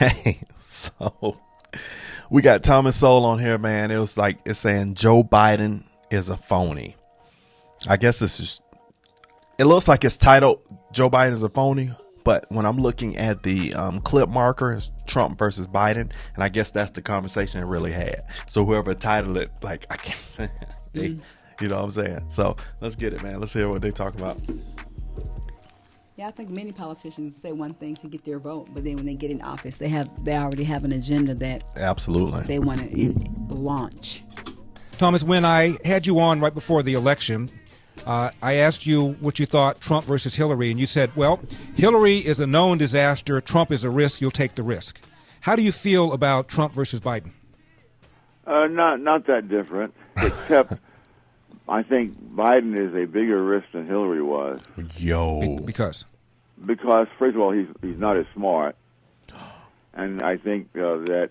Hey, so we got Thomas Sowell on here, man. It was like it's saying Joe Biden is a phony. I guess this is. It looks like it's titled Joe Biden is a phony, but when I'm looking at the clip marker, it's Trump versus Biden, and I guess that's the conversation it really had. So whoever titled it, like I can't, you know what I'm saying. So let's get it, man. Let's hear what they talk about. Yeah, I think many politicians say one thing to get their vote, but then when they get in office, they already have an agenda that absolutely they want to launch. Thomas, when I had you on right before the election, I asked you what you thought Trump versus Hillary, and you said, well, Hillary is a known disaster, Trump is a risk, you'll take the risk. How do you feel about Trump versus Biden? Not that different, except I think Biden is a bigger risk than Hillary was. Because, first of all, he's not as smart, and I think that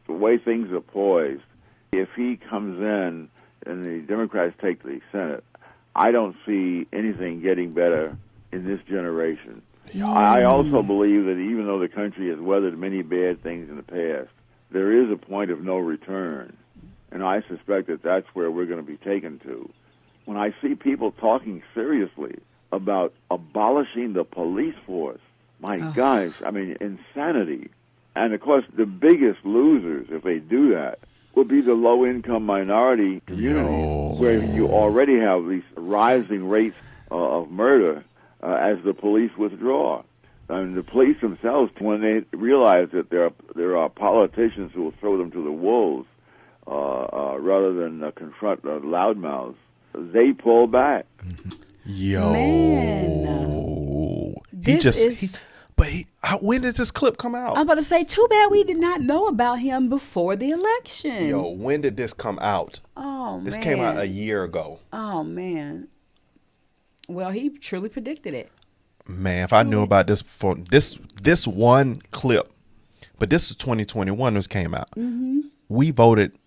the way things are poised, if he comes in and the Democrats take the Senate, I don't see anything getting better in this generation. I also believe that even though the country has weathered many bad things in the past, there is a point of no return, and I suspect that that's where we're going to be taken to. When I see people talking seriously about abolishing the police force, my gosh, I mean, insanity. And, of course, the biggest losers, if they do that, will be the low-income minority communities, where you already have these rising rates of murder as the police withdraw. I mean, the police themselves, when they realize that there are politicians who will throw them to the wolves rather than confront loudmouths, they pull back. Man. When did this clip come out? I was about to say, too bad we did not know about him before the election. When did this come out? Oh, man. This came out a year ago. Oh, man. Well, he truly predicted it. Man, if I knew about this before, this one clip, but this is 2021 this came out. Mm-hmm. We voted,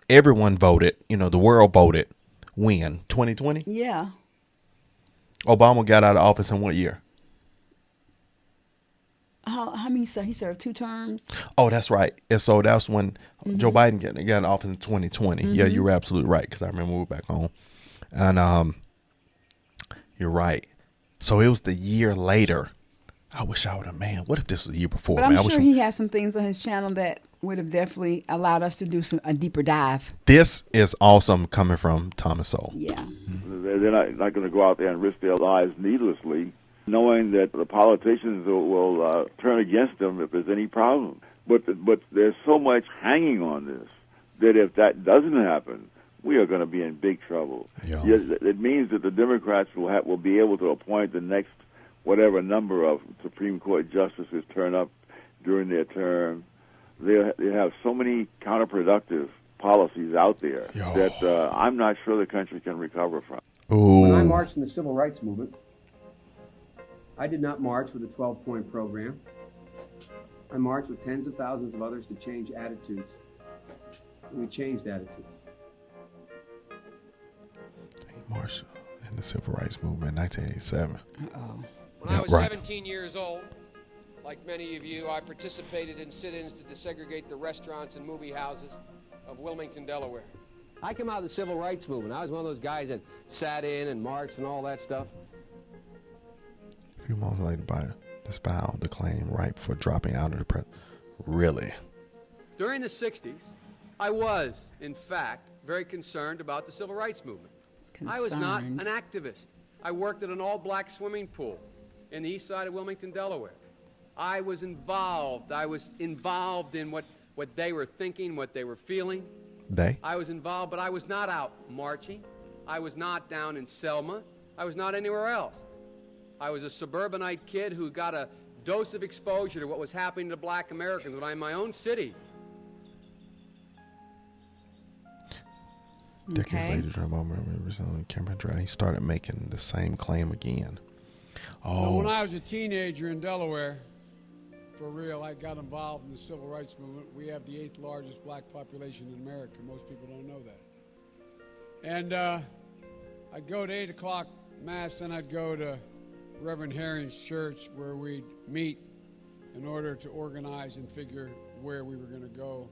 everyone voted, the world voted. When? 2020? Yeah. Obama got out of office in what year? How many? He served 2 terms. Oh, that's right. And so that's when Joe Biden got in office in 2020. Yeah, you were absolutely right, because I remember we were back home. And you're right. So it was the year later. I wish I would have, what if this was the year before? But I'm sure he has some things on his channel that would have definitely allowed us to do a deeper dive. This is awesome coming from Thomas Sowell. Yeah. They're not going to go out there and risk their lives needlessly, knowing that the politicians will turn against them if there's any problem. But there's so much hanging on this that if that doesn't happen, we are going to be in big trouble. Yeah. It means that the Democrats will be able to appoint the next whatever number of Supreme Court justices turn up during their term. They have so many counterproductive policies out there that I'm not sure the country can recover from. Ooh. When I marched in the Civil Rights Movement, I did not march with a 12-point program. I marched with tens of thousands of others to change attitudes. And we changed attitudes. He marched in the Civil Rights Movement in 1987. Uh-oh. When I was 17 years old, like many of you, I participated in sit-ins to desegregate the restaurants and movie houses of Wilmington, Delaware. I came out of the Civil Rights Movement. I was one of those guys that sat in and marched and all that stuff. A few months later, Biden disavowed the claim right for dropping out of the press. Really? During the 60s, I was, in fact, very concerned about the Civil Rights Movement. I was not an activist. I worked at an all-black swimming pool in the east side of Wilmington, Delaware. I was involved. I was involved in what they were thinking, what they were feeling. I was involved, but I was not out marching. I was not down in Selma. I was not anywhere else. I was a suburbanite kid who got a dose of exposure to what was happening to black Americans when I'm in my own city. Decades later, during my Cameron Drive, he started making the same claim again. Now, when I was a teenager in Delaware, for real, I got involved in the Civil Rights Movement. We have the 8th largest black population in America. Most people don't know that. And I'd go to 8 o'clock Mass, then I'd go to Reverend Herring's church where we'd meet in order to organize and figure where we were going to go,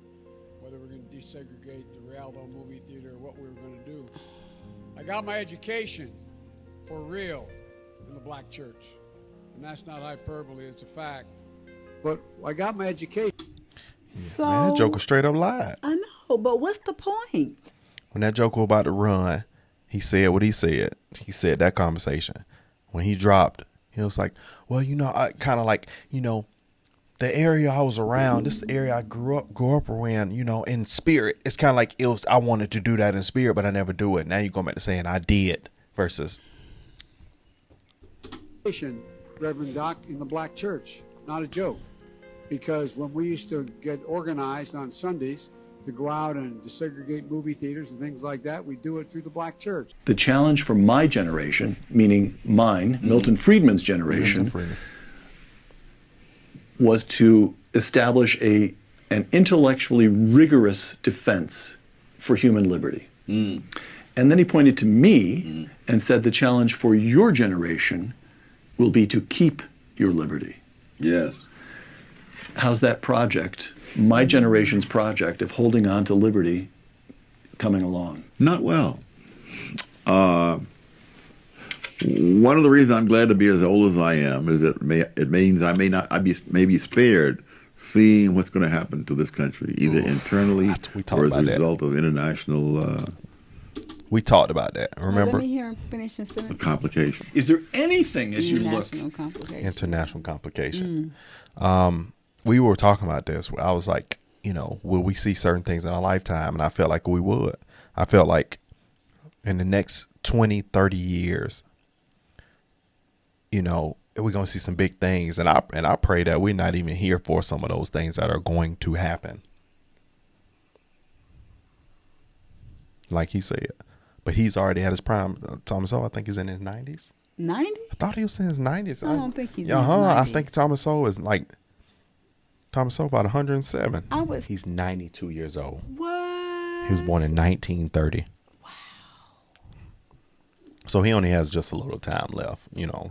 whether we were going to desegregate the Rialto movie theater or what we were going to do. I got my education for real in the black church. And that's not hyperbole, it's a fact. But I got my education. So, Man, that joker straight up lied. I know, but what's the point? When that joker was about to run, he said what he said. He said that conversation. When he dropped, he was like, well, I kind of like, the area I was around, this is the area I grew up around, in spirit. It's kind of like I wanted to do that in spirit, but I never do it. Now you're going back to saying I did versus. Reverend Doc, in the black church. Not a joke. Because when we used to get organized on Sundays to go out and desegregate movie theaters and things like that, we do it through the black church. The challenge for my generation, meaning mine, Milton Friedman's generation, was to establish an intellectually rigorous defense for human liberty. And then he pointed to me and said the challenge for your generation will be to keep your liberty. Yes. How's that project, my generation's project of holding on to liberty, coming along? Not well. One of the reasons I'm glad to be as old as I am is that it means I may be spared seeing what's going to happen to this country, either internally or as a result of international. We talked about that. Remember? Let me hear him finish his sentence. Complication. Is there anything as you look? International complication. We were talking about this. I was like, will we see certain things in our lifetime? And I felt like we would. I felt like in the next 20, 30 years, we're going to see some big things. And I pray that we're not even here for some of those things that are going to happen. Like he said. But he's already had his prime. Thomas Sowell, I think, is in his 90s. 90? I thought he was in his 90s. I don't think he's in his 90s. I think Thomas Sowell is about 107. He's 92 years old. What? He was born in 1930. Wow. So he only has just a little time left, How you know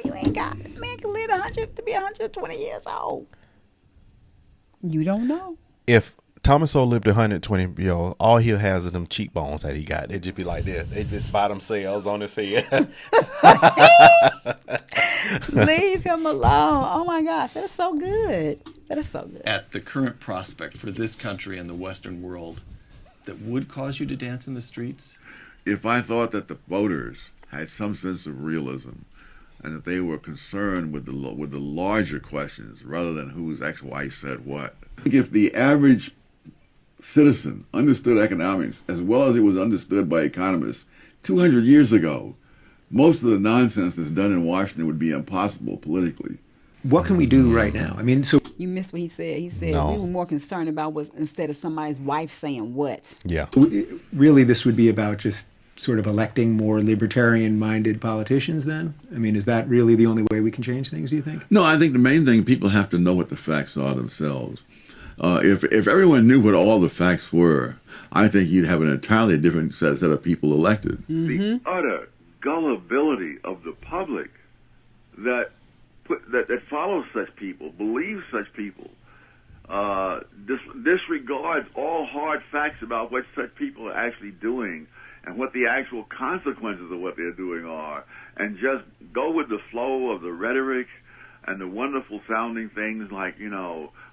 you ain't got it? Man can live 120 years old. You don't know. If Thomas Sowell lived 120 years old, all he'll has is them cheekbones that he got. They just be like this. They just by themselves on his head. Leave him alone. Oh my gosh, that is so good. That is so good. At the current prospect for this country and the Western world that would cause you to dance in the streets? If I thought that the voters had some sense of realism and that they were concerned with the larger questions rather than whose ex-wife said what. If the average citizen understood economics as well as it was understood by economists 200 years ago, most of the nonsense that's done in Washington would be impossible politically. What can we do right now? I mean, so you missed what he said. He said we were more concerned about was instead of somebody's wife saying what. Yeah. Really, this would be about just sort of electing more libertarian-minded politicians then? I mean, is that really the only way we can change things, do you think? No, I think the main thing, people have to know what the facts are themselves. If everyone knew what all the facts were, I think you'd have an entirely different set of people elected. The utter gullibility of the public that follows such people, believes such people, disregards all hard facts about what such people are actually doing and what the actual consequences of what they're doing are, and just go with the flow of the rhetoric and the wonderful sounding things like,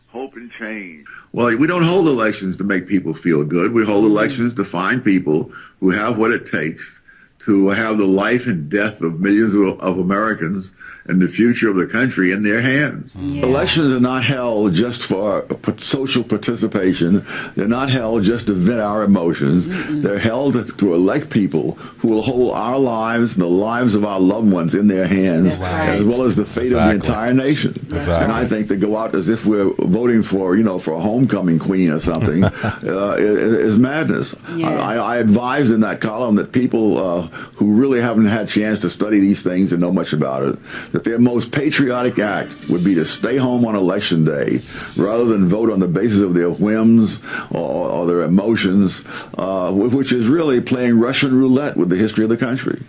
hope and change. Well, we don't hold elections to make people feel good. We hold elections to find people who have what it takes to have the life and death of millions of Americans and the future of the country in their hands. Yeah. Elections are not held just for social participation. They're not held just to vent our emotions. They're held to elect people who will hold our lives and the lives of our loved ones in their hands, as well as the fate of the entire nation. And I think to go out as if we're voting for, for a homecoming queen or something is madness. Yes. I advised in that column that people who really haven't had a chance to study these things and know much about it, that their most patriotic act would be to stay home on election day rather than vote on the basis of their whims or their emotions, which is really playing Russian roulette with the history of the country.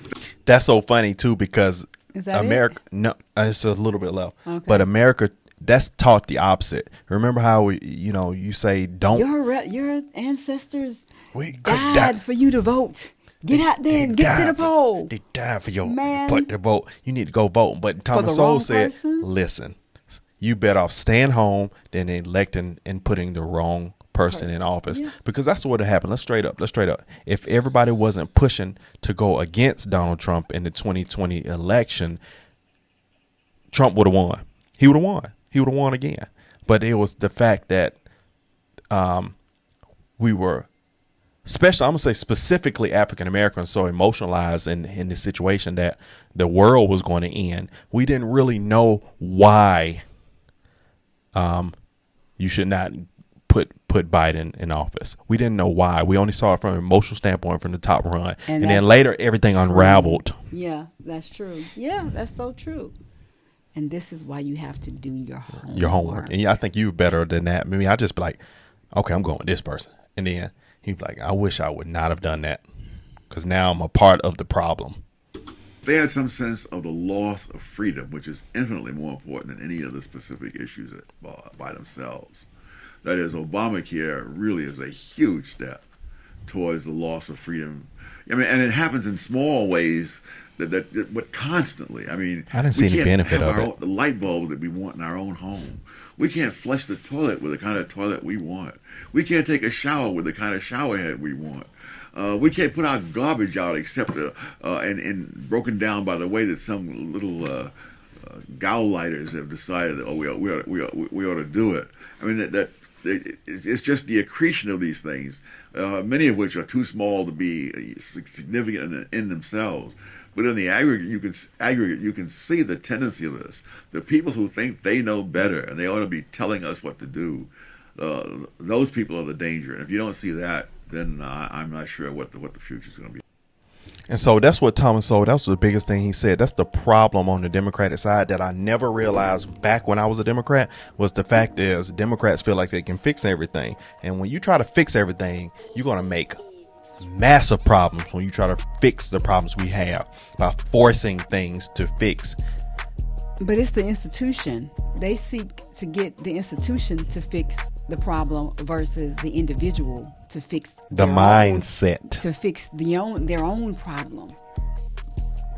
That's so funny, too, because America, no, it's a little bit low, but America that's taught the opposite. Remember how you say don't. Your ancestors died for you to vote. Get out there and get to the poll. They died for your put the vote. You need to go vote. But Thomas Sowell said, listen, you better off staying home than electing and putting the wrong person in office, because that's what would have happened. Let's straight up. If everybody wasn't pushing to go against Donald Trump in the 2020 election, Trump would have won. He would have won again. But it was the fact that we were, especially, I'm going to say specifically African Americans, so emotionalized in the situation that the world was going to end. We didn't really know why you should not put Biden in office. We didn't know why. We only saw it from an emotional standpoint from the top run. And then later everything unraveled. Yeah, that's true. Yeah, that's so true. And this is why you have to do your homework. Your homework. And I think you're better than that. Maybe I just be like, okay, I'm going with this person. And then he'd be like, I wish I would not have done that, because now I'm a part of the problem. They had some sense of the loss of freedom, which is infinitely more important than any of the specific issues by themselves. That is, Obamacare really is a huge step towards the loss of freedom. I mean, and it happens in small ways, but constantly. I mean, I didn't see any benefit of it. The light bulb that we want in our own home. We can't flush the toilet with the kind of toilet we want. We can't take a shower with the kind of shower head we want. We can't put our garbage out except and broken down by the way that some little gauleiters have decided that we ought to do it. I mean it's just the accretion of these things, many of which are too small to be significant in themselves. But in the aggregate, you can see the tendency of this. The people who think they know better and they ought to be telling us what to do, those people are the danger. And if you don't see that, then I'm not sure what the future is going to be. And so that's what Thomas Sowell, that's the biggest thing he said. That's the problem on the Democratic side that I never realized back when I was a Democrat, was the fact is Democrats feel like they can fix everything. And when you try to fix everything, you're going to make massive problems when you try to fix the problems we have by forcing things to fix. But it's the institution. They seek to get the institution to fix the problem versus the individual to fix the mindset, to fix their own problem,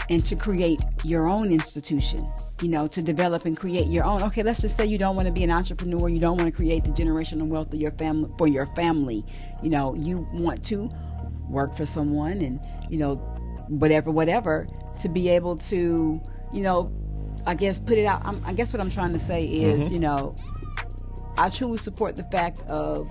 and to create your own institution, to develop and create your own. Okay, let's just say you don't want to be an entrepreneur. You don't want to create the generational wealth of your family for your family. You want to work for someone and, whatever, to be able to, I guess put it out. I guess what I'm trying to say is, I truly support the fact of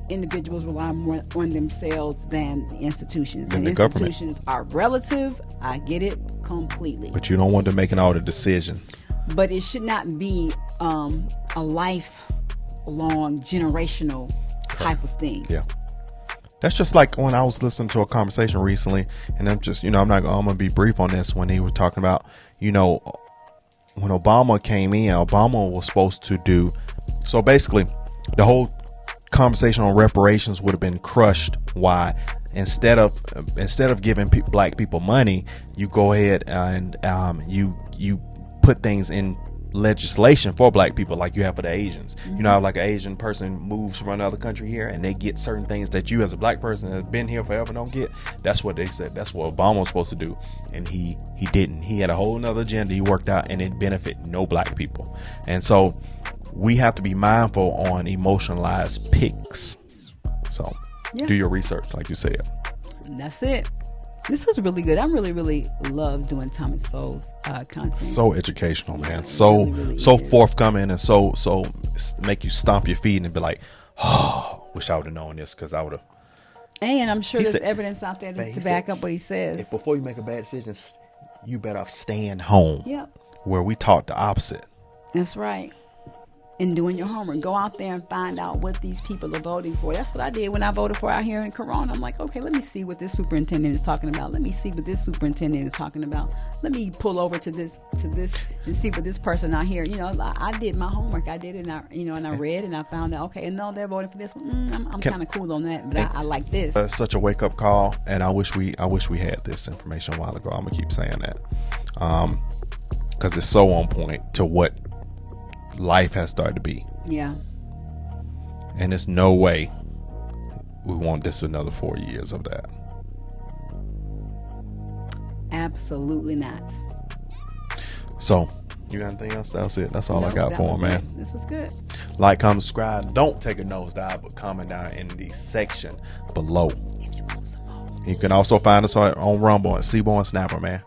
individuals rely more on themselves than the institutions. And institutions are relative. I get it completely. But you don't want them making all the decisions. But it should not be a lifelong generational type of thing. Yeah. That's just like when I was listening to a conversation recently, and I'm just, I'm going to be brief on this, when he was talking about, when Obama came in, Obama was supposed to do, so basically the whole conversation on reparations would have been crushed. Why? Instead of giving black people money, you go ahead and you put things in legislation for black people, like you have for the Asians. Mm-hmm. Like an Asian person moves from another country here and they get certain things that you as a black person that has been here forever don't get. That's what they said. That's what Obama was supposed to do, and he didn't. He had a whole nother agenda he worked out, and it benefited no black people. And so we have to be mindful on emotionalized picks. So do your research, like you said. And that's it. This was really good. I really, really love doing Thomas Sowell's content. So educational, man. So really forthcoming, and so make you stomp your feet and be like, oh, wish I would have known this, because I would have. And I'm sure there's evidence out there to back up what he says. Before you make a bad decision, you better off staying home. Yep. Where we taught the opposite. That's right. And doing your homework. Go out there and find out what these people are voting for. That's what I did when I voted for out here in Corona. I'm like, okay, let me see what this superintendent is talking about. Let me see what this superintendent is talking about. Let me pull over to this and see what this person out here. I did my homework. I did it, and I read, and I found out, okay, and no, they're voting for this one. I'm kind of cool on that, but I like this. Such a wake up call, and I wish we had this information a while ago. I'm gonna keep saying that, because it's so on point to what life has started to be. Yeah. And there's no way we want this another 4 years of that. Absolutely not. So, you got anything else? That's it. That's all I got for him, man. This was good. Like, comment, subscribe. Don't take a nosedive, but comment down in the section below. You can also find us on Rumble and Seaborn Snapper, man.